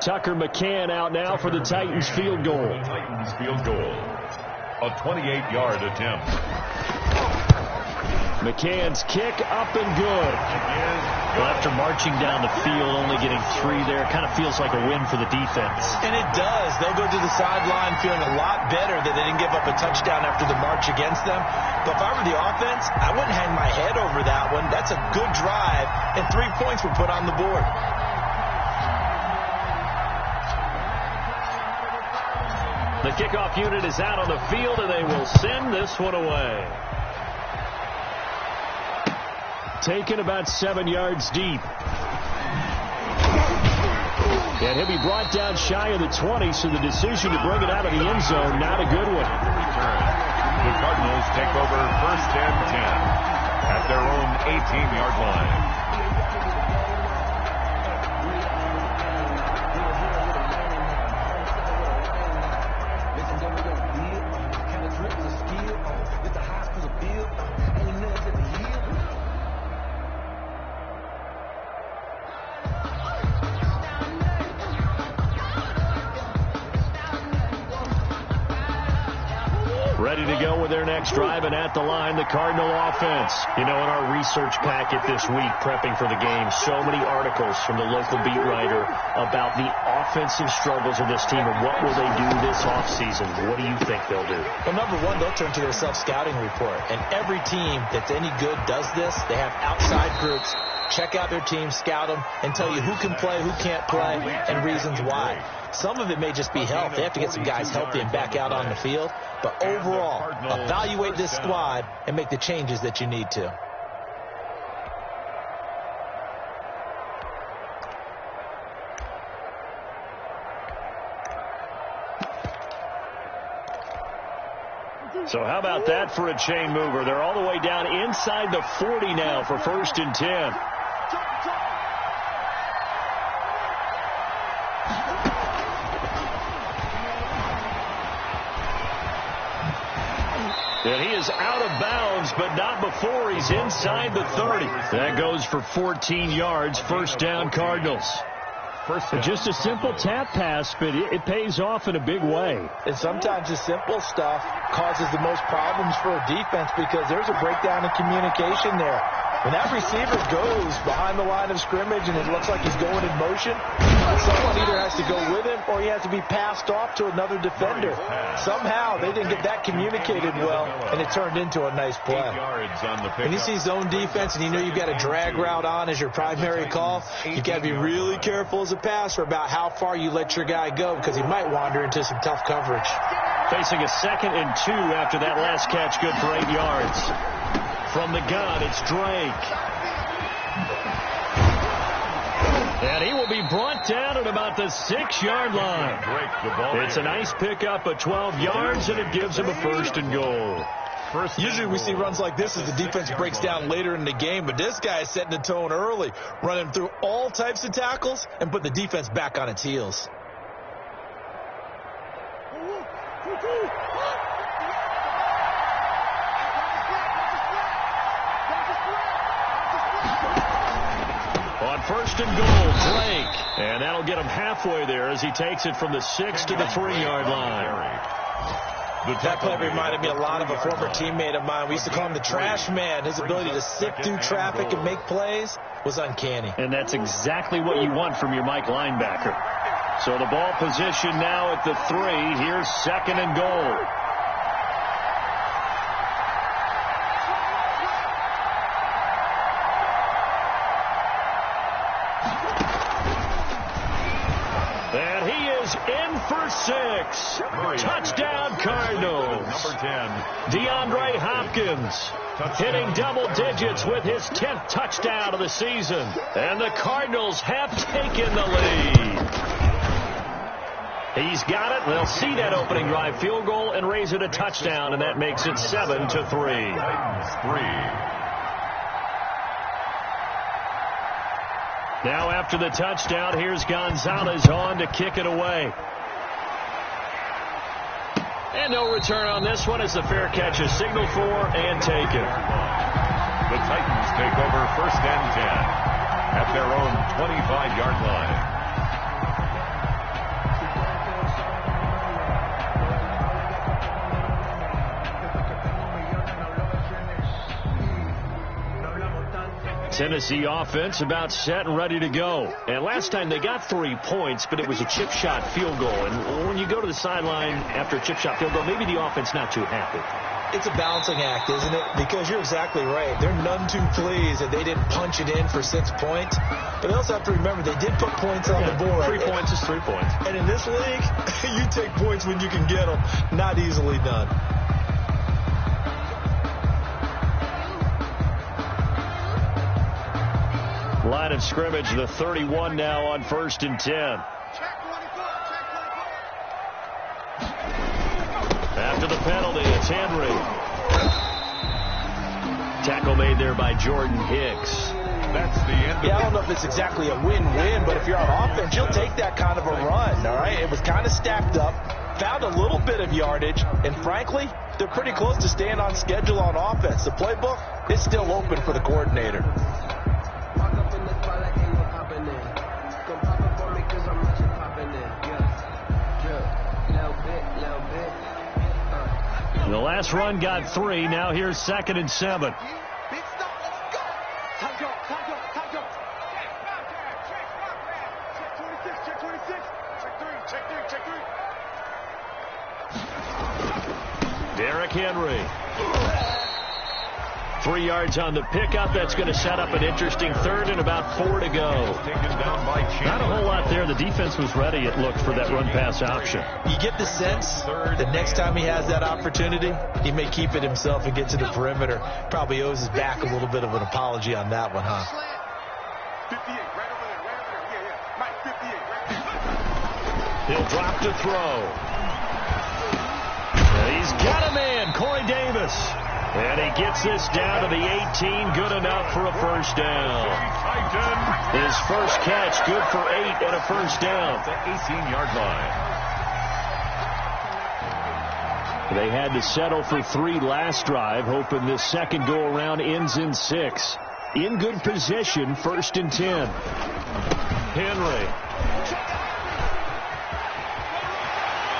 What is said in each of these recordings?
Tucker McCann out now for the Titans field goal. Titans field goal. A 28-yard attempt. McCann's kick up and good. Well, after marching down the field, only getting 3 there, kind of feels like a win for the defense. And it does. They'll go to the sideline feeling a lot better that they didn't give up a touchdown after the march against them. But if I were the offense, I wouldn't hang my head over that one. That's a good drive, and 3 points were put on the board. The kickoff unit is out on the field, and they will send this one away. Taken about 7 yards deep. And he'll be brought down shy of the 20, so the decision to bring it out of the end zone, not a good one. The Cardinals take over first and 10 at their own 18-yard line. Ready to go with their next drive, and at the line, the Cardinal offense. You know, in our research packet this week, prepping for the game, so many articles from the local beat writer about the offensive struggles of this team and what will they do this offseason. What do you think they'll do? Well, number one, they'll turn to their self-scouting report. And every team that's any good does this. They have outside groups. Check out their team, scout them, and tell you who can play, who can't play, and reasons why. Some of it may just be health. They have to get some guys healthy and back out on the field. But overall, evaluate this squad and make the changes that you need to. So how about that for a chain mover? They're all the way down inside the 40 now for first and 10. And he is out of bounds, but not before he's inside the 30. That goes for 14 yards, first down Cardinals. Just a simple tap pass, but it pays off in a big way. And sometimes the simple stuff causes the most problems for a defense because there's a breakdown in communication there. When that receiver goes behind the line of scrimmage and it looks like he's going in motion, someone either has to go with him or he has to be passed off to another defender. Somehow they didn't get that communicated well, and it turned into a nice play. When you see zone defense and you know you've got a drag route on as your primary call, you've got to be really careful as a passer about how far you let your guy go because he might wander into some tough coverage. Facing a 2nd and 2 after that last catch, good for 8 yards. From the gun, it's Drake. And he will be brought down at about the 6-yard line. It's a nice pickup of 12 yards, and it gives him a first and goal. Usually we see runs like this as the defense breaks down later in the game, but this guy is setting the tone early, running through all types of tackles and put the defense back on its heels. On first and goal, Drake. And that'll get him halfway there as he takes it from the 6 to the 3-yard line. That play reminded me a lot of a former teammate of mine. We used to call him the trash man. His ability to sift through traffic and make plays was uncanny. And that's exactly what you want from your Mike linebacker. So the ball position now at the 3. Here's 2nd and goal. And he is in for 6. Touchdown Cardinals. Number 10. DeAndre Hopkins hitting double digits with his 10th touchdown of the season. And the Cardinals have taken the lead. He's got it. They'll see that opening drive field goal and raise it a touchdown, and that makes it 7-3. Now after the touchdown, here's Gonzalez on to kick it away. And no return on this one as the fair catch is signaled for and taken. The Titans take over first and 10 at their own 25-yard line. Tennessee offense about set and ready to go. And last time they got 3 points, but it was a chip shot field goal. And when you go to the sideline after a chip shot field goal, maybe the offense not too happy. It's a balancing act, isn't it? Because you're exactly right. They're none too pleased that they didn't punch it in for 6 points. But they also have to remember they did put points on the board. 3 points is 3 points. And in this league, you take points when you can get them. Not easily done. Line of scrimmage, the 31 now on 1st and 10. After the penalty, it's Henry. Tackle made there by Jordan Hicks. That's the end. Yeah, I don't know if it's exactly a win-win, but if you're on offense, you'll take that kind of a run, all right? It was kind of stacked up, found a little bit of yardage, and frankly, they're pretty close to staying on schedule on offense. The playbook is still open for the coordinator. The last run got 3. Now here's 2nd and 7. Derrick Henry. 3 yards on the pickup. That's going to set up an interesting 3rd and about 4 to go. Not a whole lot there. The defense was ready, it looked, for that run-pass option. You get the sense that next time he has that opportunity, he may keep it himself and get to the perimeter. Probably owes his back a little bit of an apology on that one, huh? 58, right over there, right over there. Yeah, Mike, 58, right there. He'll drop to throw. He's got a man, Corey Davis. And he gets this down to the 18, good enough for a first down. His first catch, good for 8 and a first down. The 18-yard line. They had to settle for 3 last drive, hoping this second go-around ends in 6. In good position, 1st and 10. Henry.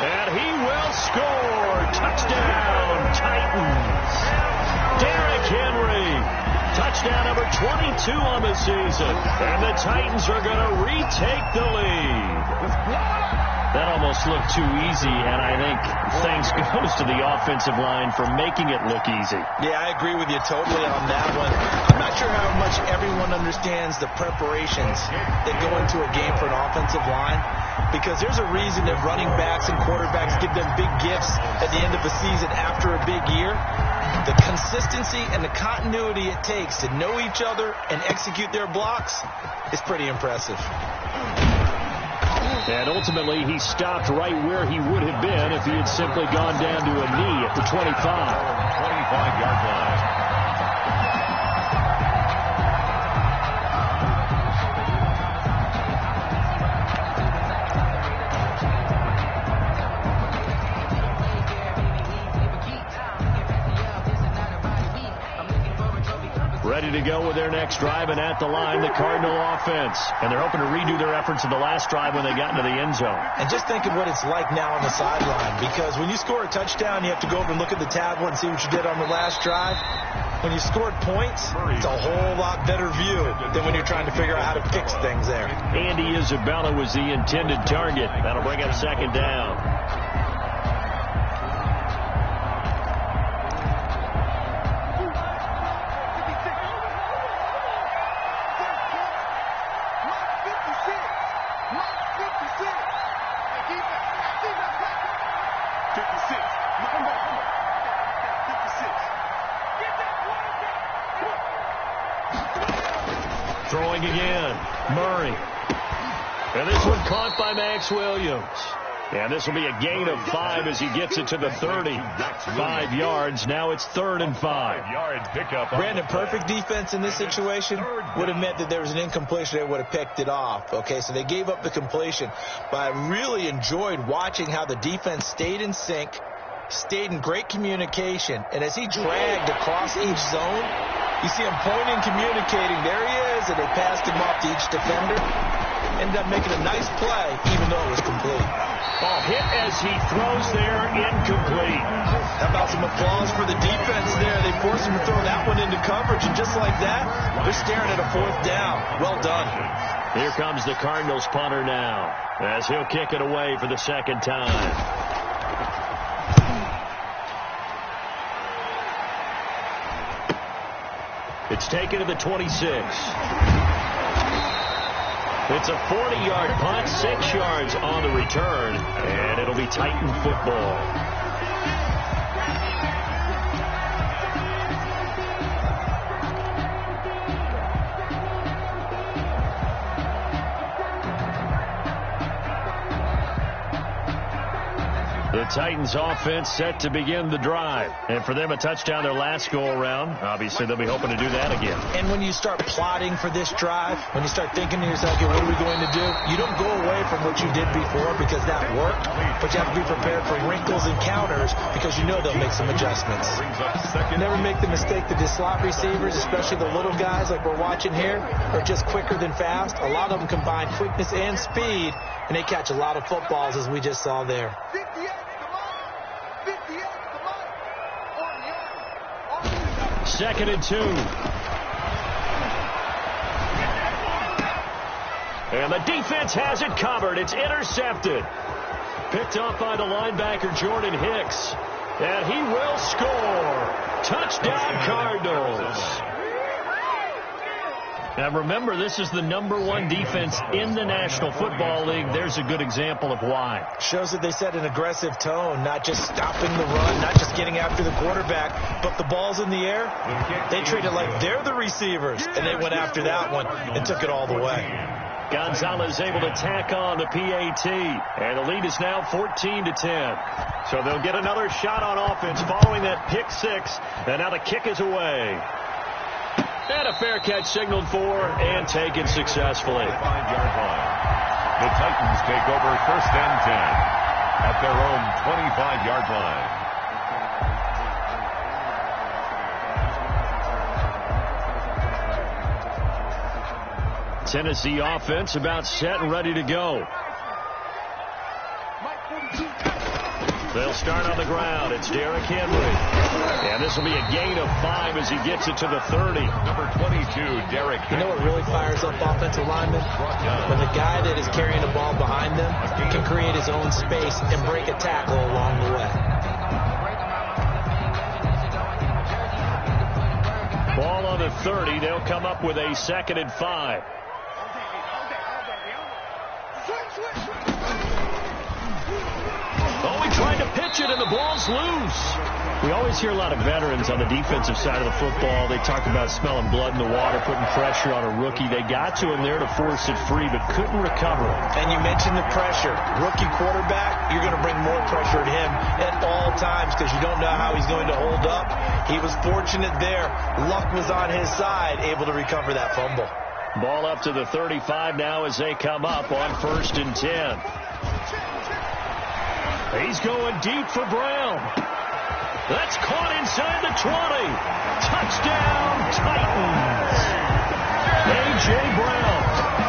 And he will score. Touchdown, Titans. Derrick Henry. Touchdown number 22 on the season. And the Titans are going to retake the lead. That almost looked too easy, and I think thanks goes to the offensive line for making it look easy. Yeah, I agree with you totally on that one. I'm not sure how much everyone understands the preparations that go into a game for an offensive line, because there's a reason that running backs and quarterbacks give them big gifts at the end of the season after a big year. The consistency and the continuity it takes to know each other and execute their blocks is pretty impressive. And ultimately, he stopped right where he would have been if he had simply gone down to a knee at the 25. 25-yard line. Ready to go with their next drive, and at the line, the Cardinal offense. And they're hoping to redo their efforts in the last drive when they got into the end zone. And just think of what it's like now on the sideline, because when you score a touchdown, you have to go over and look at the tablet and see what you did on the last drive. When you scored points, it's a whole lot better view than when you're trying to figure out how to fix things there. Andy Isabella was the intended target. That'll bring up 2nd down. Throwing again, Murray. And this one caught by Max Williams. And this will be a gain of 5 as he gets it to the 30. 5 yards. Now it's 3rd and 5. Yard pickup. Brandon, perfect defense in this situation would have meant that there was an incompletion. They would have picked it off. Okay, so they gave up the completion. But I really enjoyed watching how the defense stayed in sync, stayed in great communication. And as he dragged across each zone, you see him pointing, communicating. There he is, and they passed him off to each defender. ended up making a nice play, even though it was complete. Ball hit as he throws there, incomplete. How about some applause for the defense there? They forced him to throw that one into coverage, and just like that, they're staring at a 4th down. Well done. Here comes the Cardinals punter now, as he'll kick it away for the 2nd time. It's taken to the 26. It's a 40-yard punt, 6 yards on the return, and it'll be Titan football. The Titans offense set to begin the drive. And for them, a touchdown their last go-around. Obviously, they'll be hoping to do that again. And when you start plotting for this drive, when you start thinking to yourself, okay, what are we going to do? You don't go away from what you did before because that worked, but you have to be prepared for wrinkles and counters because you know they'll make some adjustments. Never make the mistake that the slot receivers, especially the little guys like we're watching here, are just quicker than fast. A lot of them combine quickness and speed, and they catch a lot of footballs, as we just saw there. 2nd and 2. And the defense has it covered. It's intercepted. Picked up by the linebacker, Jordan Hicks. And he will score. Touchdown, Cardinals. Now, remember, this is the #1 defense in the National Football League. There's a good example of why. Shows that they set an aggressive tone, not just stopping the run, not just getting after the quarterback, but the ball's in the air. They treat it like they're the receivers, and they went after that one and took it all the way. Gonzalez able to tack on the PAT, and the lead is now 14-10. So they'll get another shot on offense following that pick 6, and now the kick is away. And a fair catch signaled for and taken successfully. 5-yard line. The Titans take over 1st and 10 at their own 25-yard line. Tennessee offense about set and ready to go. They'll start on the ground. It's Derrick Henry. And this will be a gain of 5 as he gets it to the 30. Number 22, Derrick Henry. You know what really fires up offensive linemen? When the guy that is carrying the ball behind them can create his own space and break a tackle along the way. Ball on the 30. They'll come up with a 2nd and 5. Oh, he tried to pitch it, and the ball's loose. We always hear a lot of veterans on the defensive side of the football. They talk about smelling blood in the water, putting pressure on a rookie. They got to him there to force it free, but couldn't recover it. And you mentioned the pressure. Rookie quarterback, you're going to bring more pressure at him at all times because you don't know how he's going to hold up. He was fortunate there. Luck was on his side, able to recover that fumble. Ball up to the 35 now as they come up on 1st and 10. He's going deep for Brown. That's caught inside the 20. Touchdown, Titans. A.J. Brown,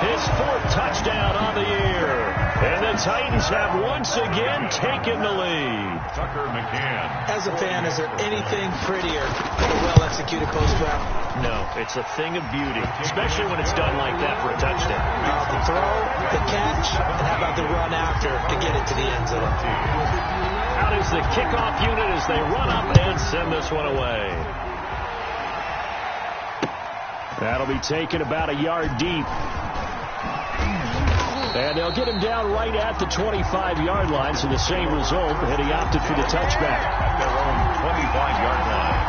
his 4th touchdown on the year. And the Titans have once again taken the lead. Tucker McCann. As a fan, is there anything prettier than a well-executed post-route? No, it's a thing of beauty, especially when it's done like that for a touchdown. The throw, the catch, and how about the run after to get it to the end zone? Out is the kickoff unit as they run up and send this one away. That'll be taken about a yard deep. And they'll get him down right at the 25-yard line, so the same result, and he opted for the touchback. At their own 25-yard line.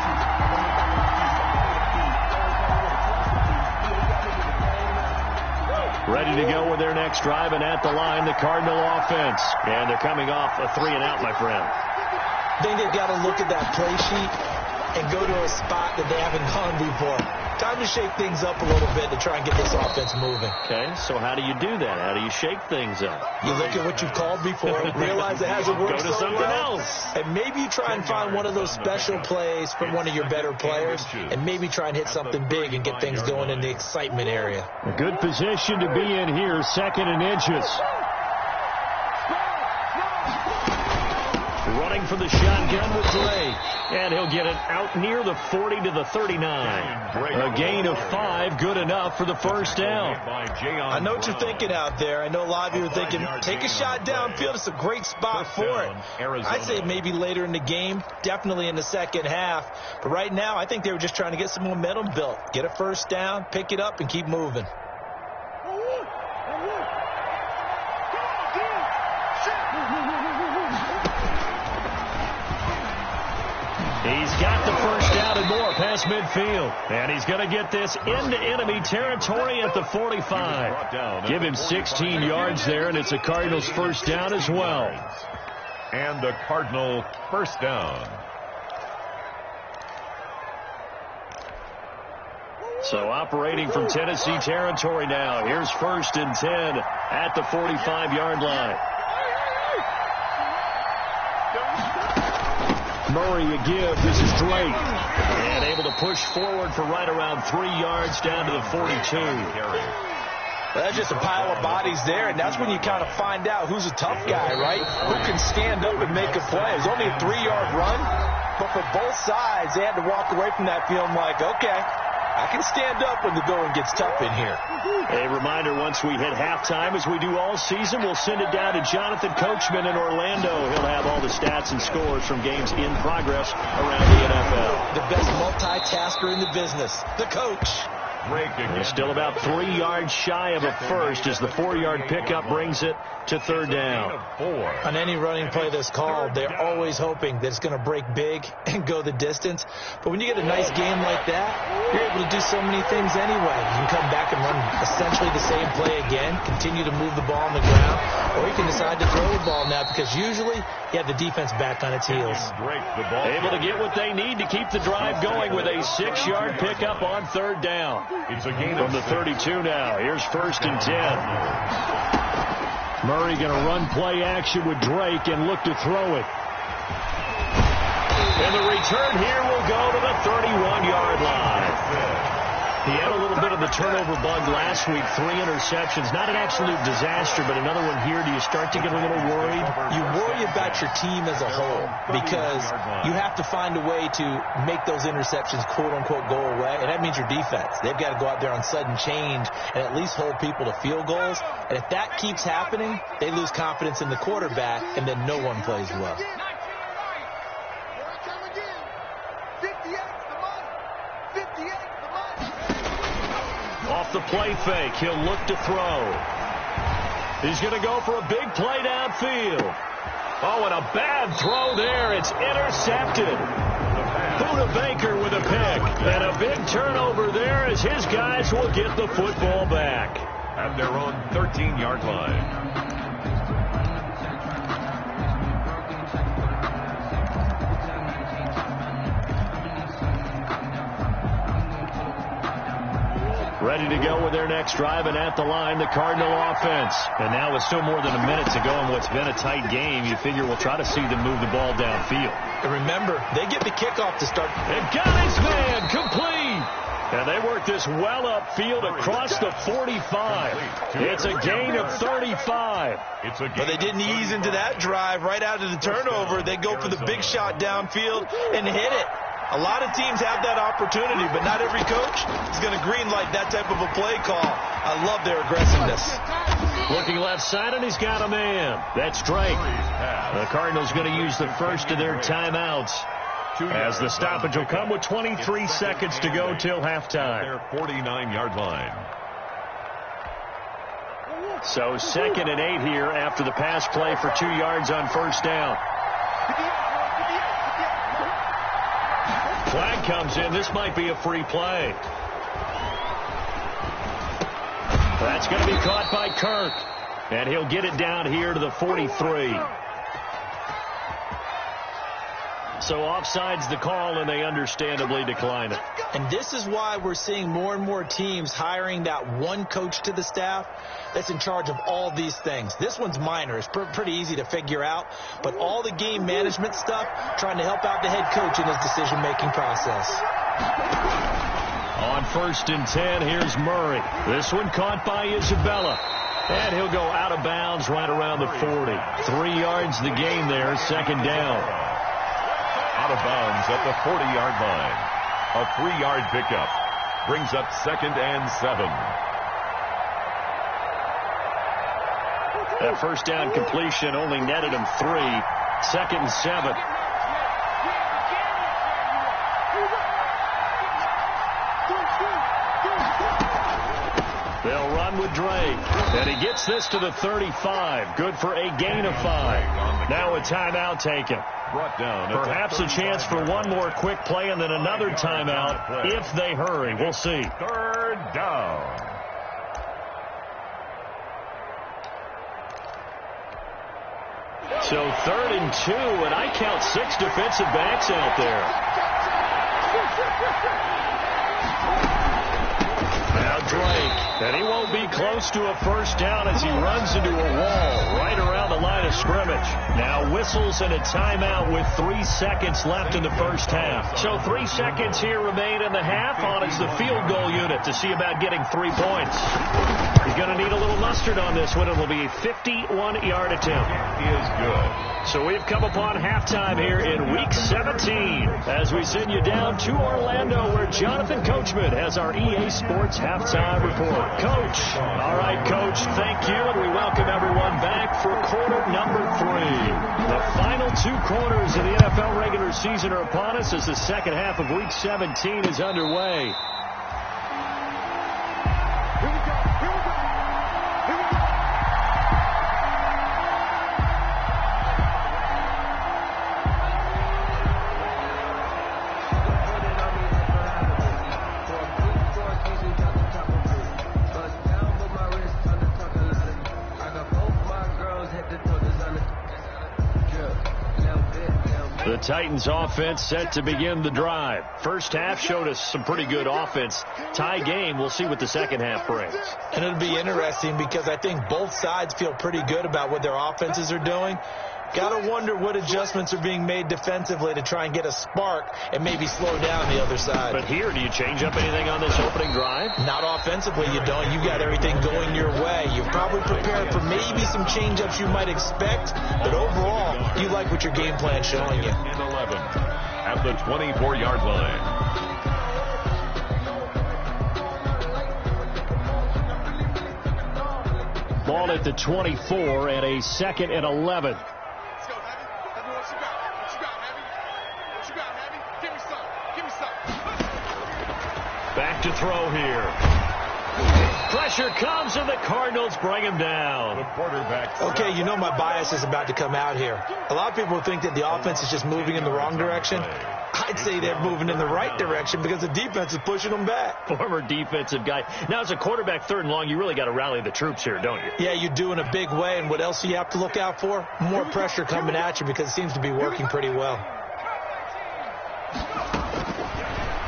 Ready to go with their next drive, and at the line, the Cardinal offense. And they're coming off a 3-and-out, my friend. I think they've got to look at that play sheet and go to a spot that they haven't gone before. Time to shake things up a little bit to try and get this offense moving. Okay, so how do you do that? How do you shake things up? You look at what you've called before, realize it hasn't worked Go to so something well, else. and maybe you try and find one of those special plays from one of your better players, and maybe try and hit something big and get things going in the excitement area. A good position to be in here, 2nd and inches. Running for the shotgun with Drake. And he'll get it out near the 40 to the 39. A gain of 5, good enough for the first down. I know what you're thinking out there. I know a lot of you are thinking, take a shot downfield. It's a great spot for it. I'd say maybe later in the game, definitely in the second half. But right now, I think they were just trying to get some momentum built. Get a first down, pick it up, and keep moving. He's got the first down and more past midfield. And he's going to get this into enemy territory at the 45. Give him 16 yards there, and it's a Cardinals first down as well. And the Cardinal first down. So operating from Tennessee territory now. Here's 1st and 10 at the 45-yard line. Murray a give. This is Drake. And able to push forward for right around 3 yards down to the 42. Well, that's just a pile of bodies there, and that's when you kind of find out who's a tough guy, right? Who can stand up and make a play. It was only a 3-yard run, but for both sides, they had to walk away from that feeling like, okay, I can stand up when the going gets tough in here. A reminder, once we hit halftime, as we do all season, we'll send it down to Jonathan Coachman in Orlando. He'll have all the stats and scores from games in progress around the NFL. The best multitasker in the business, the coach. We're still about 3 yards shy of a first as the 4-yard pickup brings it to 3rd down. On any running play that's called, they're always hoping that it's going to break big and go the distance. But when you get a nice game like that, you're able to do so many things anyway. You can come back and run essentially the same play again, continue to move the ball on the ground, or you can decide to throw the ball now because usually you have the defense back on its heels. Able to get what they need to keep the drive going with a 6-yard pickup on 3rd down. It's a gain from the 32 now. Here's 1st and 10. Murray going to run play action with Drake and look to throw it. And the return here will go to the 31-yard line. He had a little bit of the turnover bug last week, 3 interceptions. Not an absolute disaster, but another one here. Do you start to get a little worried? You worry about your team as a whole because you have to find a way to make those interceptions, quote-unquote, go away, and that means your defense. They've got to go out there on sudden change and at least hold people to field goals. And if that keeps happening, they lose confidence in the quarterback, and then no one plays well. Off the play fake, he'll look to throw. He's going to go for a big play downfield. Oh, and a bad throw there. It's intercepted. Buda Baker with a pick. And a big turnover there as his guys will get the football back. At their own 13-yard line. Ready to go with their next drive, and at the line, the Cardinal offense. And now with still more than a minute to go in what's been a tight game, you figure we'll try to see them move the ball downfield. And remember, they get the kickoff to start. And got his man complete. And they work this well upfield across the 45. It's a gain of 35. But they didn't ease into that drive right out of the turnover. They go for the big shot downfield and hit it. A lot of teams have that opportunity, but not every coach is going to greenlight that type of a play call. I love their aggressiveness. Looking left side, and he's got a man. That's Drake. The Cardinals going to use the first of their timeouts, as the stoppage will come with 23 seconds to go till halftime. Their 49-yard line. So 2nd and 8 here after the pass play for 2 yards on first down. Flag comes in. This might be a free play. That's going to be caught by Kirk. And he'll get it down here to the 43. So offside's the call, and they understandably decline it. And this is why we're seeing more and more teams hiring that one coach to the staff that's in charge of all these things. This one's minor. It's pretty easy to figure out. But all the game management stuff, trying to help out the head coach in his decision-making process. On 1st and 10, here's Murray. This one caught by Isabella. And he'll go out of bounds right around the 40. 3 yards the gain there, 2nd down. Out of bounds at the 40-yard line. A 3-yard pickup brings up 2nd and 7. That first down completion only netted him 3. 2nd and 7. They'll run with Drake. And he gets this to the 35. Good for a gain of 5. Now a timeout taken. Brought down. Perhaps a chance for one more quick play and then another timeout if they hurry. We'll see. 3rd down. So 3rd and 2, and I count 6 defensive backs out there. Now Drake, and he won't be close to a first down as he runs into a wall right around the line of scrimmage. Now whistles and a timeout with 3 seconds left in the first half. So 3 seconds here remain in the half on as the field goal unit to see about getting 3 points. He's going to need a little mustard on this one. It will be a 51-yard attempt. Is good. So we've come upon halftime here in Week 17 as we send you down to Orlando where Jonathan Coachman has our EA Sports halftime report. Coach. All right, Coach, thank you, and we welcome everyone back for quarter number 3. The final 2 quarters of the NFL regular season are upon us as the second half of Week 17 is underway. The Titans offense set to begin the drive. First half showed us some pretty good offense. Tie game, we'll see what the second half brings. And it'll be interesting because I think both sides feel pretty good about what their offenses are doing. Got to wonder what adjustments are being made defensively to try and get a spark and maybe slow down the other side. But here, do you change up anything on this opening drive? Not offensively, you don't. You got everything going your way. You're probably prepared for maybe some change-ups you might expect, but overall, you like what your game plan's showing you. And 11 at the 24-yard line. Ball at the 24 and a 2nd and 11. Back to throw here. Pressure comes, and the Cardinals bring him down. The quarterback. Okay, you know my bias is about to come out here. A lot of people think that the offense is just moving in the wrong direction. I'd say they're moving in the right direction because the defense is pushing them back. Former defensive guy. Now, as a quarterback, 3rd and long, you really got to rally the troops here, don't you? Yeah, you do in a big way. And what else do you have to look out for? More pressure coming at you because it seems to be working pretty well.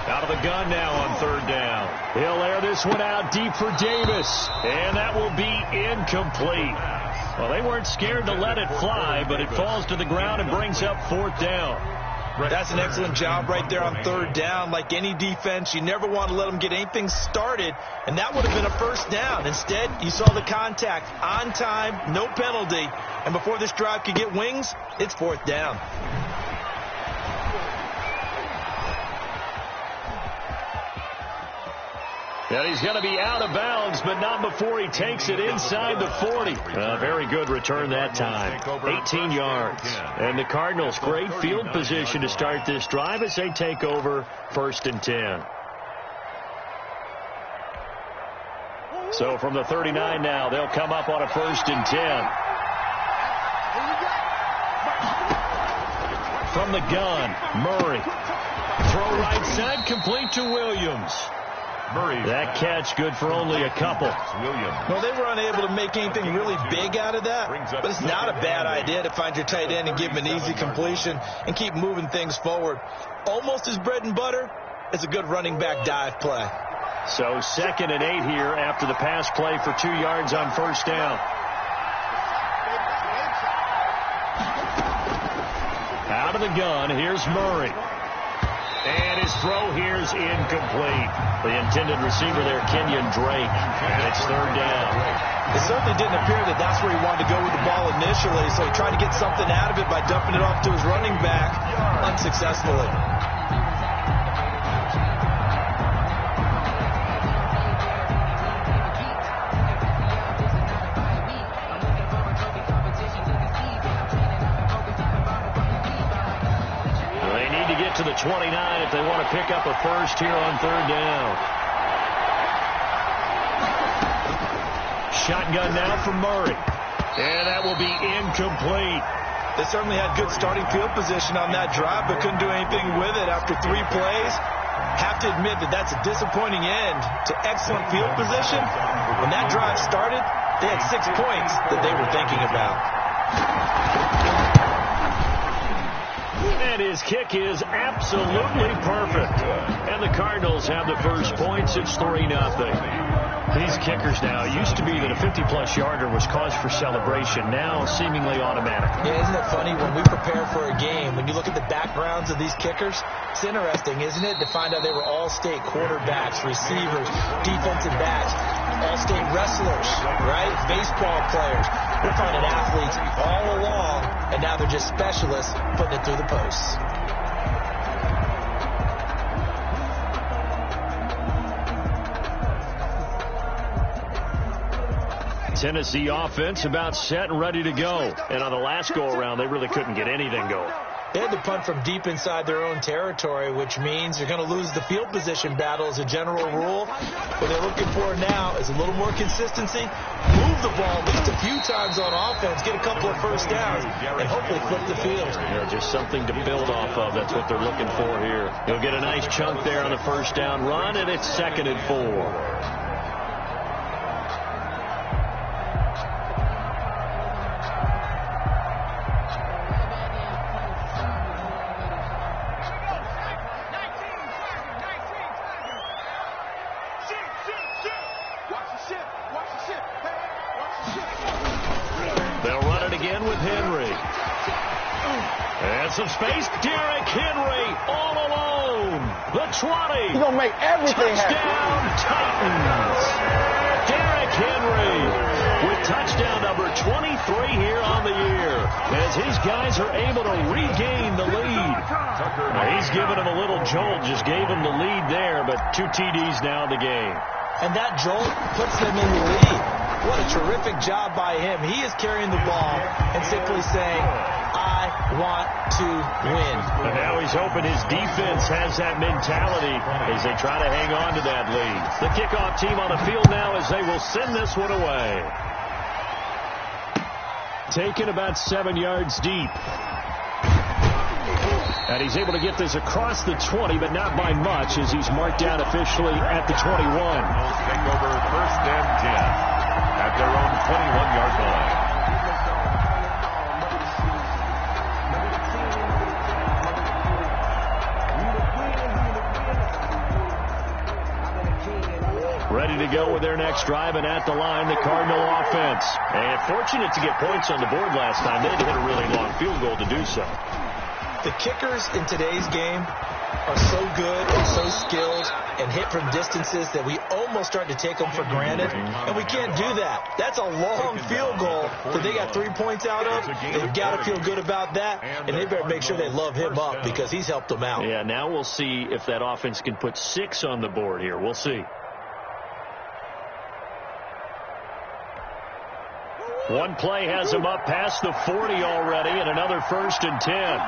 Out of the gun now on 3rd down. He'll air this one out deep for Davis. And that will be incomplete. Well, they weren't scared to let it fly, but it falls to the ground and brings up 4th down. That's an excellent job right there on 3rd down. Like any defense, you never want to let them get anything started, and that would have been a first down. Instead, you saw the contact on time, no penalty, and before this drive could get wings, it's 4th down. And he's going to be out of bounds, but not before he takes it inside the 40. Very good return that time. 18 yards. And the Cardinals, great field position to start this drive as they take over 1st and 10. So from the 39 now, they'll come up on a 1st and 10. From the gun, Murray. Throw right side, complete to Williams. That catch good for only a couple. Well, they were unable to make anything really big out of that, but it's not a bad idea to find your tight end and give him an easy completion and keep moving things forward. Almost his bread and butter is a good running back dive play. So 2nd and 8 here after the pass play for 2 yards on first down. Out of the gun, here's Murray. And his throw here's incomplete. The intended receiver there, Kenyon Drake. And it's 3rd down. It certainly didn't appear that that's where he wanted to go with the ball initially, so he tried to get something out of it by dumping it off to his running back unsuccessfully. To the 29 if they want to pick up a first here on 3rd down. Shotgun now for Murray. And that will be incomplete. They certainly had good starting field position on that drive, but couldn't do anything with it after 3 plays. Have to admit that that's a disappointing end to excellent field position. When that drive started, they had 6 points that they were thinking about. And his kick is absolutely perfect. And the Cardinals have the first points. It's 3-0. These kickers now, it used to be that a 50-plus yarder was cause for celebration. Now seemingly automatic. Yeah, isn't it funny when we prepare for a game, when you look at the backgrounds of these kickers, it's interesting, isn't it, to find out they were all-state quarterbacks, receivers, defensive backs, all-state wrestlers, right? Baseball players. We're finding athletes all along, and now they're just specialists putting it through the posts. Tennessee offense about set and ready to go. And on the last go-around, they really couldn't get anything going. They had to punt from deep inside their own territory, which means you're going to lose the field position battle as a general rule. What they're looking for now is a little more consistency, move the ball at least a few times on offense, get a couple of first downs, and hopefully flip the field. Yeah, just something to build off of. That's what they're looking for here. You'll get a nice chunk there on the first down run, and it's 2nd and 4. Some space. Derrick Henry all alone. The 20. He's going to make everything touchdown happen. Titans. Derrick Henry with touchdown number 23 here on the year as his guys are able to regain the lead. He's given him a little jolt, just gave him the lead there, but 2 TDs now in the game. And that jolt puts them in the lead. What a terrific job by him. He is carrying the ball and simply saying, I want to win. And now he's hoping his defense has that mentality as they try to hang on to that lead. The kickoff team on the field now as they will send this one away. Taken about 7 yards deep. And he's able to get this across the 20, but not by much as he's marked down officially at the 21. Take over 1st and 10 at their own 21-yard line. Ready to go with their next drive, and at the line, the Cardinal offense. And fortunate to get points on the board last time. They had to hit a really long field goal to do so. The kickers in today's game are so good and so skilled and hit from distances that we almost start to take them for granted. And we can't do that. That's a long field goal that they got 3 points out of. They've got to feel good about that, and they better make sure they love him up because he's helped them out. Yeah, now we'll see if that offense can put 6 on the board here. We'll see. One play has him up past the 40 already, and another 1st and 10.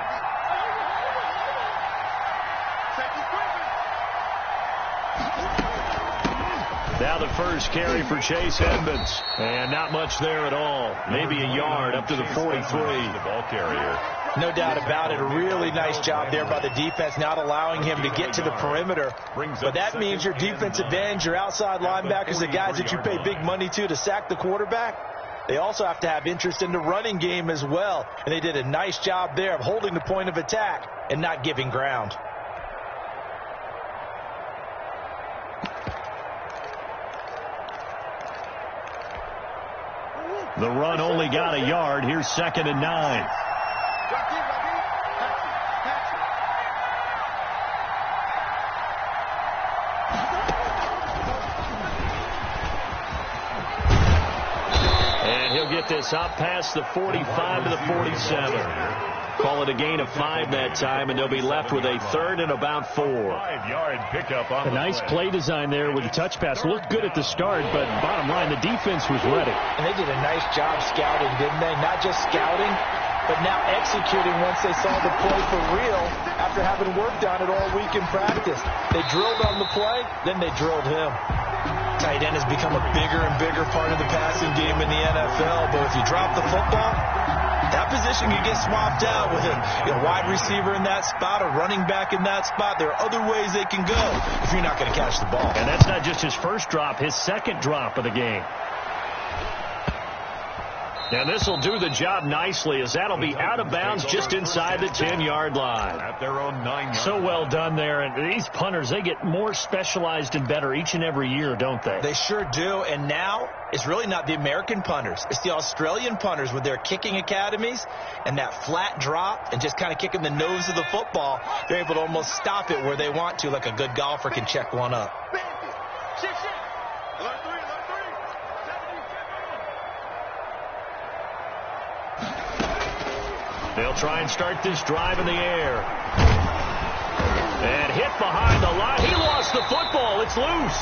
Now the first carry for Chase Edmonds. And not much there at all. Maybe a yard up to the 43. The ball carrier. No doubt about it. A really nice job there by the defense, not allowing him to get to the perimeter. But that means your defensive ends, your outside linebackers, the guys that you pay big money to sack the quarterback, they also have to have interest in the running game as well. And they did a nice job there of holding the point of attack and not giving ground. The run only got a yard. Here's 2nd and 9. And he'll get this up past the 45 to the 47. Call it a gain of 5 that time, and they'll be left with a 3rd and about 4. 5-yard pickup on a nice play design there with the touch pass. Looked good at the start, but bottom line, the defense was ready. And they did a nice job scouting, didn't they? Not just scouting, but now executing once they saw the play for real after having worked on it all week in practice. They drilled on the play, then they drilled him. Tight end has become a bigger and bigger part of the passing game in the NFL, but if you drop the football, that position can get swapped out with a wide receiver in that spot, a running back in that spot. There are other ways they can go if you're not going to catch the ball. And that's not just his first drop, his second drop of the game. And this will do the job nicely, as that'll be out of bounds just inside the 10-yard line. At their own 9-yard. So well done there. And these punters, they get more specialized and better each and every year, don't they? They sure do. And now it's really not the American punters. It's the Australian punters with their kicking academies and that flat drop and just kind of kicking the nose of the football. They're able to almost stop it where they want to, like a good golfer can check one up. They'll try and start this drive in the air. And hit behind the line. He lost the football. It's loose.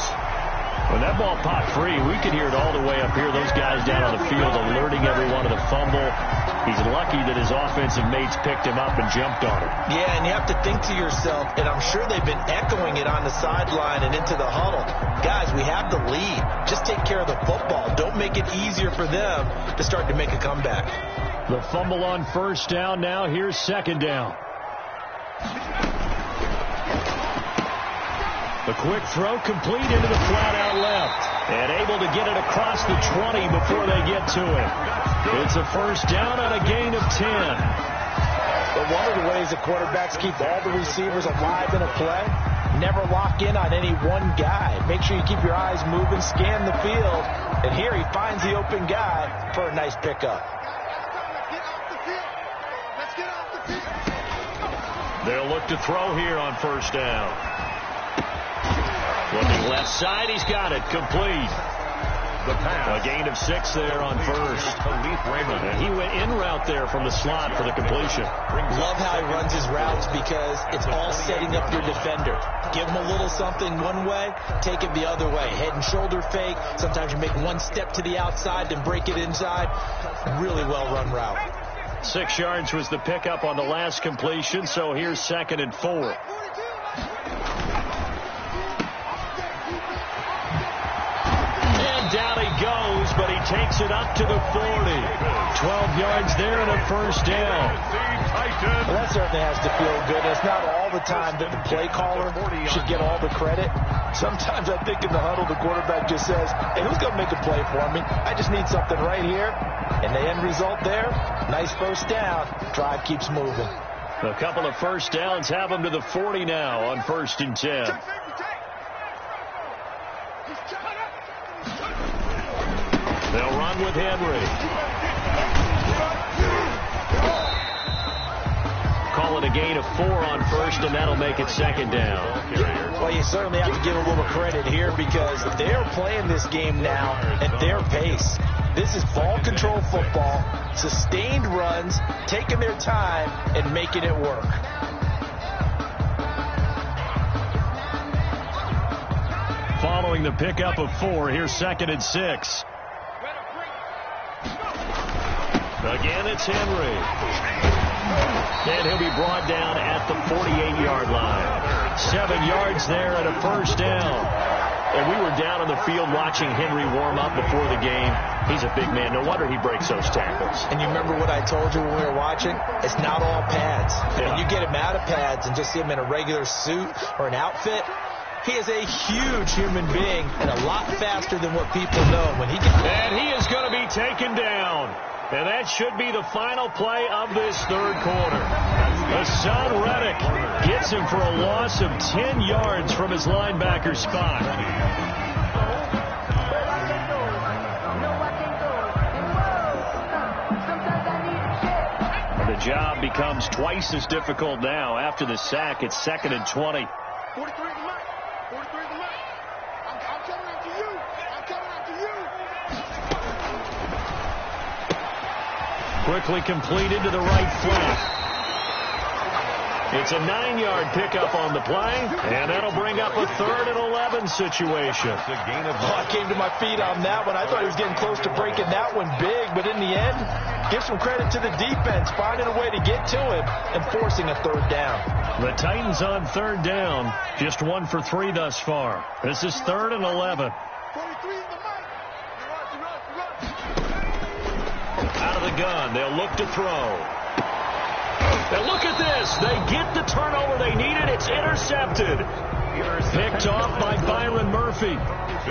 When that ball popped free, we could hear it all the way up here. Those guys down on the field alerting everyone of the fumble. He's lucky that his offensive mates picked him up and jumped on it. Yeah, and you have to think to yourself, and I'm sure they've been echoing it on the sideline and into the huddle. Guys, we have the lead. Just take care of the football. Don't make it easier for them to start to make a comeback. The fumble on first down now. Here's 2nd down. The quick throw complete into the flat out left. And able to get it across the 20 before they get to it. It's a first down on a gain of 10. But one of the ways the quarterbacks keep all the receivers alive in a play, never lock in on any one guy. Make sure you keep your eyes moving, scan the field. And here he finds the open guy for a nice pickup. They'll look to throw here on first down. Looking left side, he's got it. Complete. The pass. A gain of 6 there on first. And he went in route there from the slot for the completion. Love how he runs his routes because it's all setting up your defender. Give him a little something one way, take it the other way. Head and shoulder fake. Sometimes you make one step to the outside, then break it inside. Really well run route. 6 yards was the pickup on the last completion, so here's 2nd and 4. And down he goes, but he takes it up to the 40. 12 yards there and a first down. Well, that certainly has to feel good. It's not all the time that the play caller should get all the credit. Sometimes I think in the huddle, the quarterback just says, hey, who's going to make a play for me? I just need something right here. And the end result there, nice first down. Drive keeps moving. A couple of first downs have them to the 40 now on 1st and 10. They'll run with Henry. Call it a gain of 4 on first, and that'll make it 2nd down. Well, you certainly have to give a little credit here because they're playing this game now at their pace. This is ball control football, sustained runs, taking their time, and making it work. Following the pickup of 4, here's 2nd and 6. Again, it's Henry. And he'll be brought down at the 48-yard line. 7 yards there and a first down. And we were down on the field watching Henry warm up before the game. He's a big man. No wonder he breaks those tackles. And you remember what I told you when we were watching? It's not all pads. Yeah. When you get him out of pads and just see him in a regular suit or an outfit, he is a huge human being and a lot faster than what people know. And he is going to be taken down. And that should be the final play of this third quarter. Hassan Reddick gets him for a loss of 10 yards from his linebacker spot. The job becomes twice as difficult now. After the sack, it's 2nd and 20. 43 is the mark. 43 is the mark. I'm coming after you. I'm coming after you. Quickly completed to the right flank. It's a 9-yard pickup on the play, and that'll bring up a 3rd and 11 situation. I came to my feet on that one. I thought he was getting close to breaking that one big, but in the end, give some credit to the defense, finding a way to get to him and forcing a 3rd down. The Titans on 3rd down, just 1 for 3 thus far. This is 3rd and 11. 43 is the mark. Out of the gun, they'll look to throw. And look at this. They get the turnover they needed. It's intercepted. Picked off by Byron Murphy.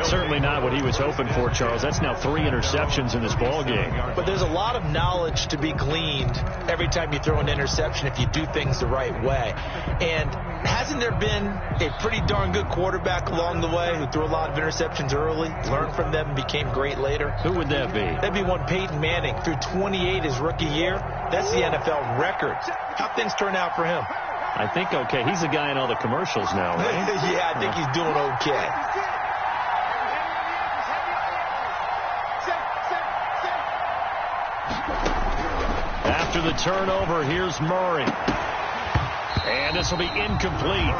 Certainly not what he was hoping for, Charles. That's now 3 interceptions in this ball game. But there's a lot of knowledge to be gleaned every time you throw an interception if you do things the right way. And hasn't there been a pretty darn good quarterback along the way who threw a lot of interceptions early, learned from them, and became great later? Who would that be? That'd be one Peyton Manning. Threw 28 his rookie year. That's the NFL record. How things turn out for him? I think okay. He's the guy in all the commercials now, right? Yeah, I think he's doing okay. After the turnover, here's Murray. And this will be incomplete.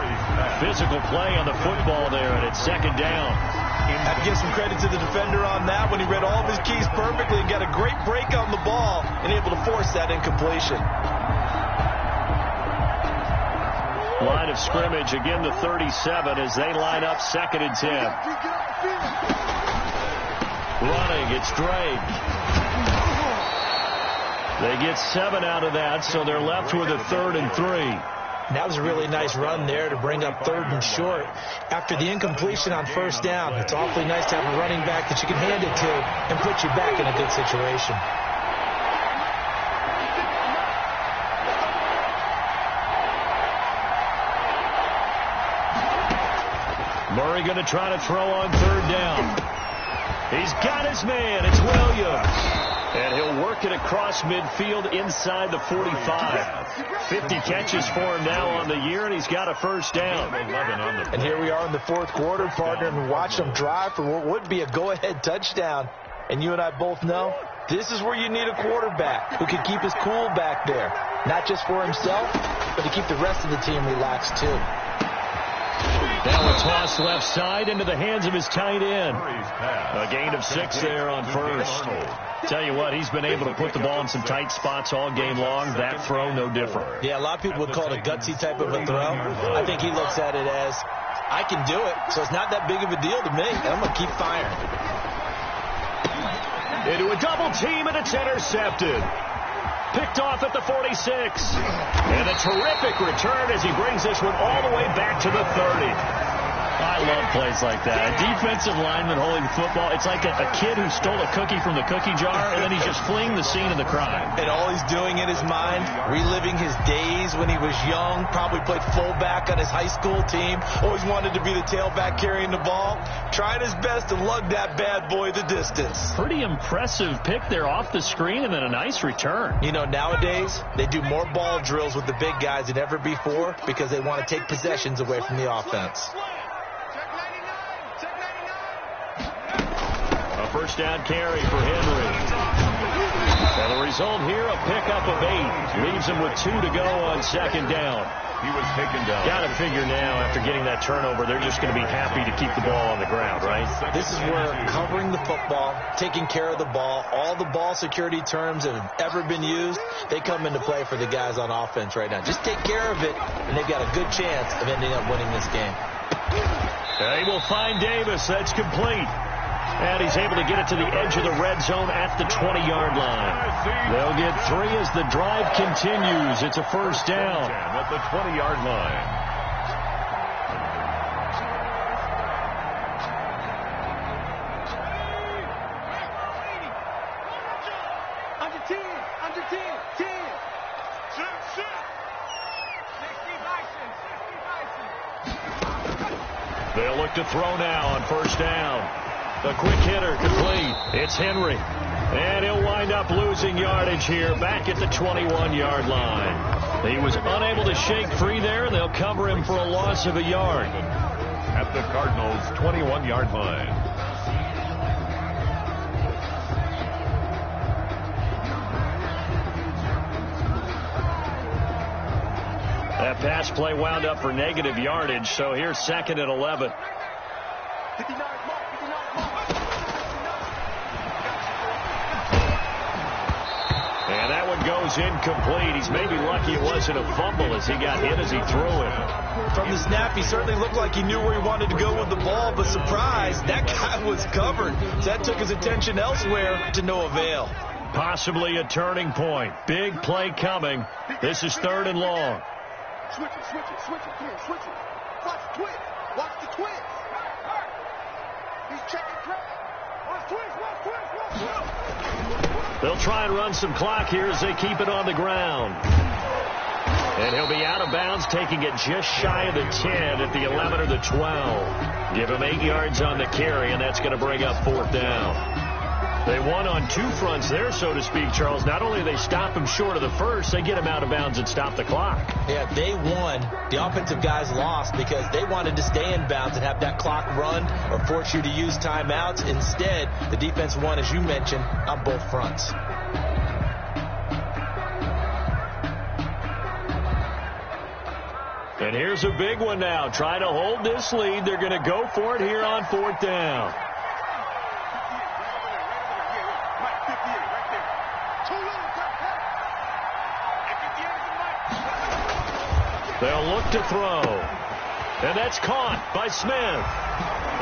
Physical play on the football there, and it's 2nd down. I have to give some credit to the defender on that when he read all of his keys perfectly and got a great break on the ball and able to force that incompletion. Line of scrimmage, again the 37 as they line up 2nd and 10. Running, it's Drake. They get 7 out of that, so they're left with a 3rd and 3. That was a really nice run there to bring up 3rd and short. After the incompletion on 1st down, it's awfully nice to have a running back that you can hand it to and put you back in a good situation. Murray going to try to throw on 3rd down. He's got his man. It's Williams. And he'll work it across midfield inside the 45. 50 catches for him now on the year, and he's got a 1st down. And here we are in the 4th quarter, partner, and watch them drive for what would be a go-ahead touchdown. And you and I both know this is where you need a quarterback who can keep his cool back there. Not just for himself, but to keep the rest of the team relaxed, too. Now a toss left side into the hands of his tight end. A gain of 6 there on 1st. Tell you what, he's been able to put the ball in some tight spots all game long. That throw, no different. Yeah, a lot of people would call it a gutsy type of a throw. I think he looks at it as, I can do it, so it's not that big of a deal to me, and I'm going to keep firing. Into a double team, and it's intercepted. Picked off at the 46. And a terrific return as he brings this one all the way back to the 30. I love plays like that. A defensive lineman holding the football. It's like a kid who stole a cookie from the cookie jar, and then he's just fleeing the scene of the crime. And all he's doing in his mind, reliving his days when he was young, probably played fullback on his high school team, always wanted to be the tailback carrying the ball, trying his best to lug that bad boy the distance. Pretty impressive pick there off the screen, and then a nice return. You know, nowadays, they do more ball drills with the big guys than ever before because they want to take possessions away from the offense. A 1st down carry for Henry. And the result here, a pickup of 8. Leaves him with 2 to go on 2nd down. He was taken down. Got to figure now, after getting that turnover, they're just going to be happy to keep the ball on the ground, right? This is where covering the football, taking care of the ball, all the ball security terms that have ever been used, they come into play for the guys on offense right now. Just take care of it, and they've got a good chance of ending up winning this game. He will find Davis. That's complete. And he's able to get it to the edge of the red zone at the 20-yard line. They'll get 3 as the drive continues. It's a first down. At the 20-yard line. Under 10. 10. Sit. 60 They'll look to throw now on first down. The quick hitter complete. It's Henry. And he'll wind up losing yardage here back at the 21-yard line. He was unable to shake free there, and they'll cover him for a loss of a yard. At the Cardinals' 21-yard line. That pass play wound up for negative yardage, so here's second and 11. 59 mark. And that one goes incomplete. He's maybe lucky it wasn't a fumble as he got hit as he threw it. From the snap, he certainly looked like he knew where he wanted to go with the ball, but surprise, that guy was covered. So that took his attention elsewhere to no avail. Possibly a turning point. Big play coming. This is 3rd and long. Switch it. Come on, switch it. Watch the twist. He's checking track. Watch twist. They'll try and run some clock here as they keep it on the ground. And he'll be out of bounds, taking it just shy of the 10 at the 11 or the 12. Give him 8 yards on the carry, and that's going to bring up 4th down. They won on 2 fronts there, so to speak, Charles. Not only do they stop him short of the first, they get him out of bounds and stop the clock. Yeah, they won. The offensive guys lost because they wanted to stay in bounds and have that clock run or force you to use timeouts. Instead, the defense won, as you mentioned, on both fronts. And here's a big one now. Trying to hold this lead. They're going to go for it here on 4th down. They'll look to throw. And that's caught by Smith.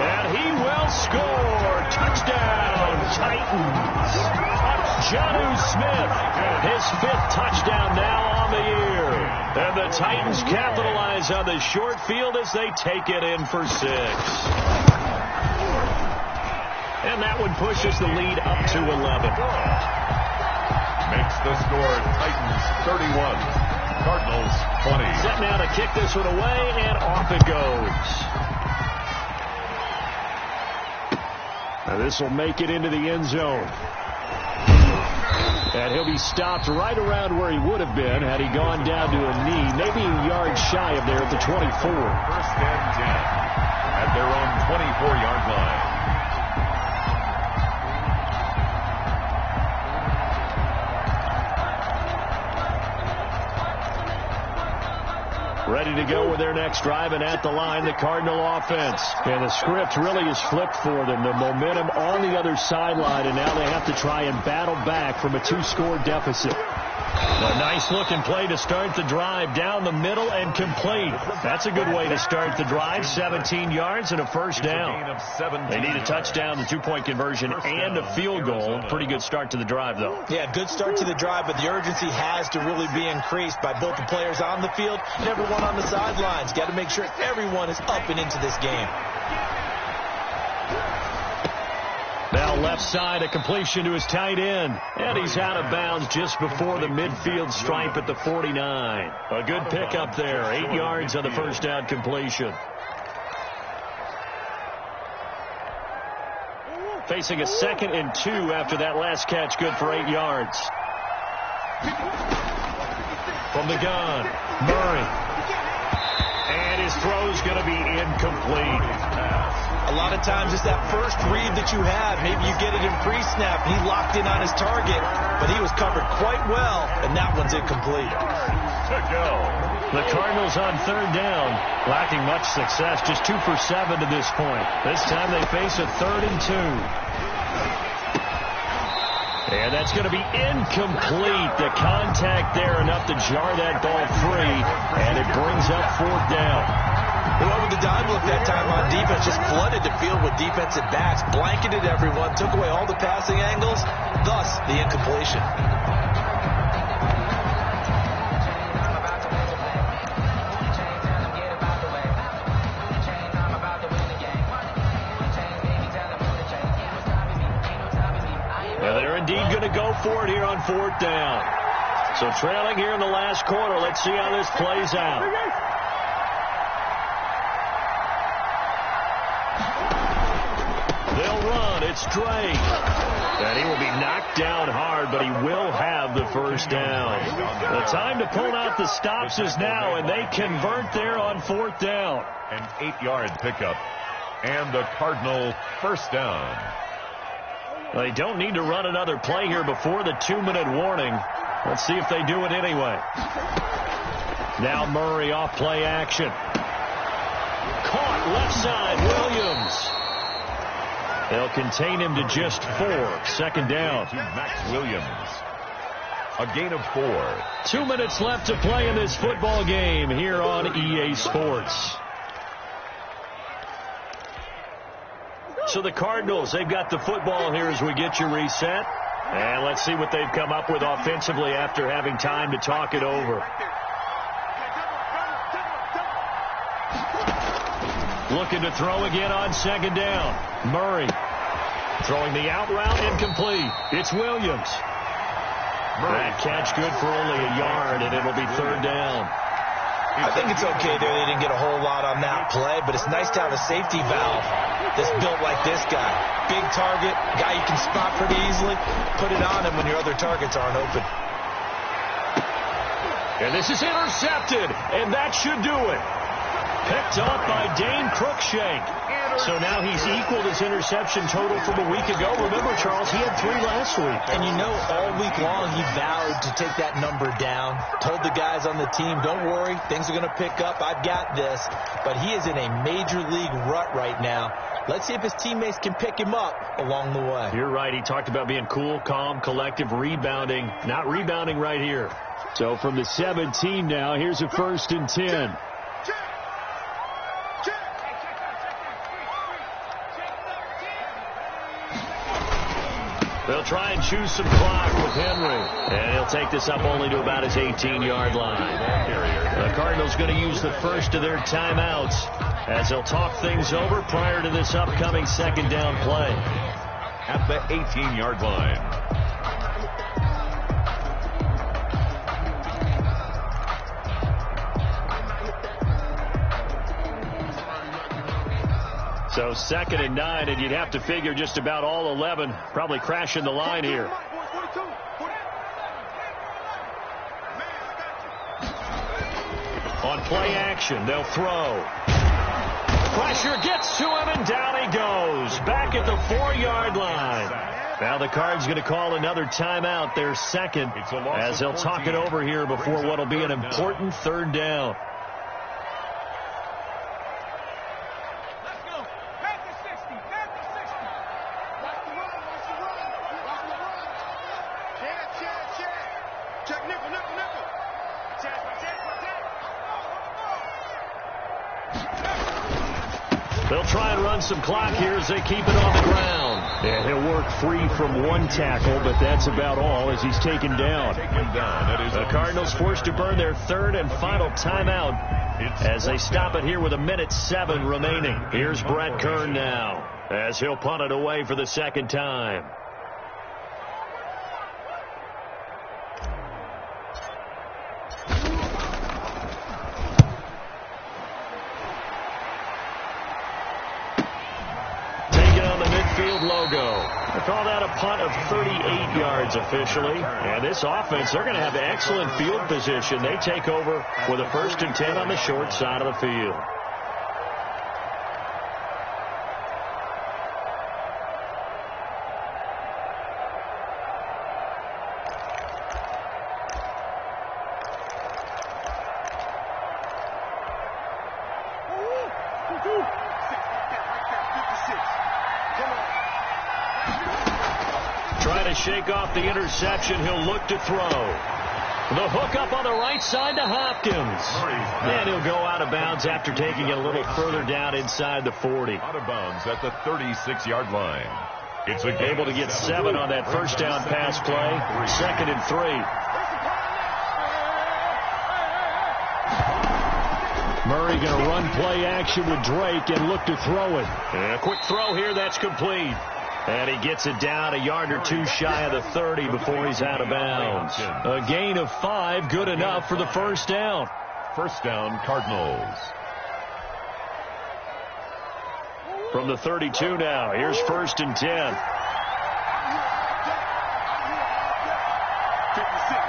And he will score. Touchdown, Titans. Jonnu Smith, his 5th touchdown now on the year. And the Titans capitalize on the short field as they take it in for 6. And that one pushes the lead up to 11. Makes the score Titans 31. Cardinals 20. Set now to kick this one away, and off it goes. Now this will make it into the end zone. And he'll be stopped right around where he would have been had he gone down to a knee, maybe a yard shy of there at the 24. 1st and 10 at their own 24-yard line. Ready to go with their next drive, and at the line, the Cardinal offense. And the script really is flipped for them. The momentum on the other sideline, and now they have to try and battle back from a 2-score deficit. A nice-looking play to start the drive down the middle and complete. That's a good way to start the drive. 17 yards and a first down. They need a touchdown, the 2-point conversion, and a field goal. Pretty good start to the drive, though. Yeah, good start to the drive, but the urgency has to really be increased by both the players on the field and everyone on the sidelines. Got to make sure everyone is up and into this game. Now left side, a completion to his tight end. And he's out of bounds just before the midfield stripe at the 49. A good pickup there. 8 yards on the first down completion. Facing a 2nd and 2 after that last catch. Good for 8 yards. From the gun, Murray. And his throw's going to be incomplete. A lot of times it's that first read that you have. Maybe you get it in pre-snap. He locked in on his target, but he was covered quite well, and that one's incomplete. The Cardinals on 3rd down, lacking much success, just 2 for 7 to this point. This time they face a 3rd and 2. And that's going to be incomplete. The contact there enough to jar that ball free, and it brings up 4th down. They went with the dime look that time on defense, just flooded the field with defensive backs, blanketed everyone, took away all the passing angles, thus the incompletion. And they're indeed going to go for it here on 4th down. So trailing here in the last quarter. Let's see how this plays out. They'll run. It's Drake. And he will be knocked down hard, but he will have the first down. The time to pull out the stops is now, and they convert there on 4th down. An 8-yard pickup. And the Cardinal first down. Well, they don't need to run another play here before the 2-minute warning. Let's see if they do it anyway. Now Murray off play action. Caught left side, Williams. They'll contain him to just 4. 2nd down. To Max Williams. A gain of 4. 2 minutes left to play in this football game here on EA Sports. So the Cardinals, they've got the football here as we get you reset. And let's see what they've come up with offensively after having time to talk it over. Looking to throw again on 2nd down. Murray throwing the out route, incomplete. It's Williams. That catch good for only a yard, and it'll be 3rd down. I think it's okay there. They didn't get a whole lot on that play, but it's nice to have a safety valve that's built like this guy. Big target, guy you can spot pretty easily. Put it on him when your other targets aren't open. And this is intercepted, and that should do it. Picked off by Dane Cruikshank. So now he's equaled his interception total from a week ago. Remember, Charles, he had 3 last week. And you know, all week long he vowed to take that number down. Told the guys on the team, don't worry, things are going to pick up. I've got this. But he is in a major league rut right now. Let's see if his teammates can pick him up along the way. You're right. He talked about being cool, calm, collective, rebounding. Not rebounding right here. So from the 17 now, here's a 1st and 10. They'll try and choose some clock with Henry. And he'll take this up only to about his 18-yard line. The Cardinals going to use the first of their timeouts as they'll talk things over prior to this upcoming 2nd down play. At the 18-yard line. So 2nd and 9, and you'd have to figure just about all 11 probably crashing the line here. On play action, they'll throw. Pressure gets to him, and down he goes. Back at the 4-yard line. Now the Cards going to call another timeout, their 2nd, as they'll talk it over here before what will be an important 3rd down. They'll try and run some clock here as they keep it on the ground. And he'll work free from 1 tackle, but that's about all as he's taken down. The Cardinals forced to burn their 3rd and final timeout as they stop it here with 1:07 remaining. Here's Brett Kern now as he'll punt it away for the 2nd time. Logo. They call that a punt of 38 yards officially. And this offense, they're going to have excellent field position. They take over with a 1st and 10 on the short side of the field. Trying to shake off the interception. He'll look to throw. The hook up on the right side to Hopkins. And he'll go out of bounds after taking it a little further down inside the 40. Out of bounds at the 36-yard line. It's able to get 7 on that first down pass play. 2nd and 3. Murray going to run play action with Drake and look to throw it. And a quick throw here, that's complete. And he gets it down a yard or 2 shy of the 30 before he's out of bounds. A gain of 5, good enough for the first down. First down, Cardinals. From the 32 now, here's 1st and 10. 56.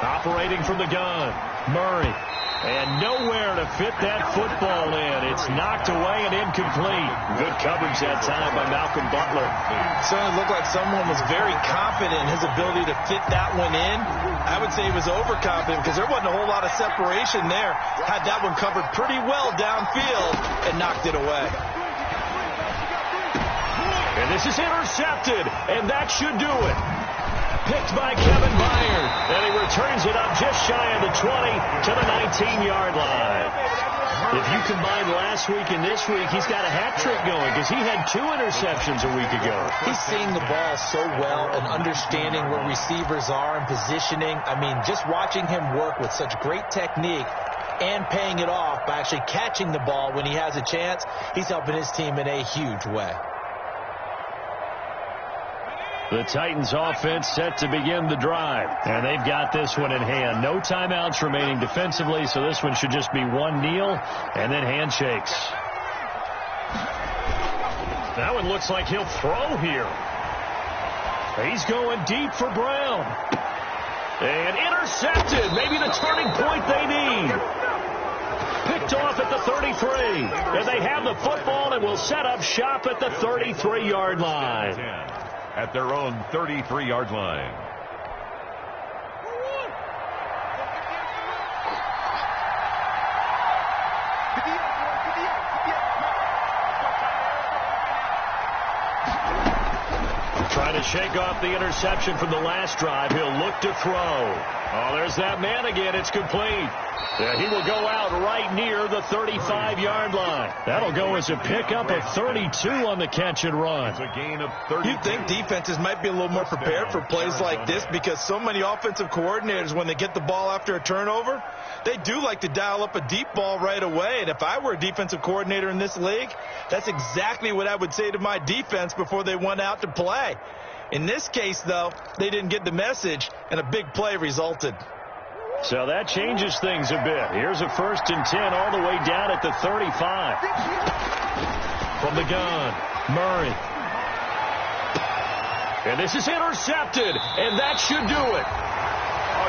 Operating from the gun, Murray. And nowhere to fit that football in. It's knocked away and incomplete. Good coverage that time by Malcolm Butler. Certainly looked like someone was very confident in his ability to fit that one in. I would say he was overconfident because there wasn't a whole lot of separation there. Had that one covered pretty well downfield and knocked it away. And this is intercepted, and that should do it. Picked by Kevin Byard, and he returns it up just shy of the 20 to the 19-yard line. If you combine last week and this week, he's got a hat trick going because he had 2 interceptions a week ago. He's seeing the ball so well and understanding where receivers are and positioning. I mean, just watching him work with such great technique and paying it off by actually catching the ball when he has a chance, he's helping his team in a huge way. The Titans offense set to begin the drive. And they've got this one in hand. No timeouts remaining defensively, so this one should just be one kneel and then handshakes. That one looks like he'll throw here. He's going deep for Brown. And intercepted. Maybe the turning point they need. Picked off at the 33. And they have the football and will set up shop at the 33-yard line. At their own 33-yard line. Trying to shake off the interception from the last drive. He'll look to throw. Oh, there's that man again. It's complete. Yeah, he will go out right near the 35-yard line. That'll go as a pickup of 32 on the catch and run. It's a gain of 30. You'd think defenses might be a little more prepared for plays like this because so many offensive coordinators, when they get the ball after a turnover, they do like to dial up a deep ball right away. And if I were a defensive coordinator in this league, that's exactly what I would say to my defense before they went out to play. In this case, though, they didn't get the message, and a big play resulted. So that changes things a bit. Here's a 1st and 10 all the way down at the 35. From the gun, Murray. And this is intercepted, and that should do it.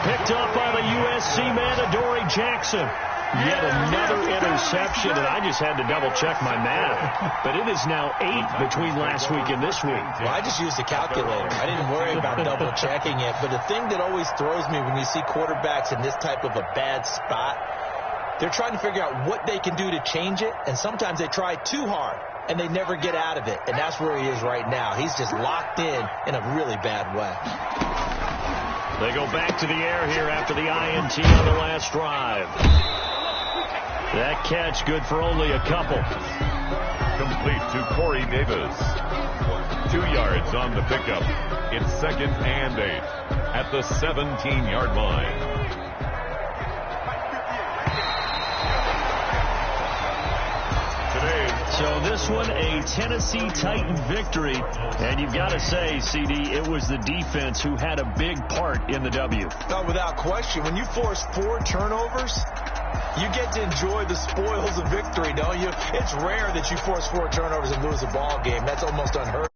Picked up by the USC man, Adoree Jackson. Yet another interception, and I just had to double-check my math. But it is now 8 between last week and this week. Well, I just used a calculator. I didn't worry about double-checking it. But the thing that always throws me when you see quarterbacks in this type of a bad spot, they're trying to figure out what they can do to change it, and sometimes they try too hard, and they never get out of it. And that's where he is right now. He's just locked in a really bad way. They go back to the air here after the INT on the last drive. That catch good for only a couple. Complete to Corey Davis. 2 yards on the pickup. It's 2nd and 8 at the 17-yard line. So this one, a Tennessee Titan victory. And you've got to say, CD, it was the defense who had a big part in the W. No, without question. When you force 4 turnovers, you get to enjoy the spoils of victory, don't you? It's rare that you force 4 turnovers and lose a ball game. That's almost unheard of.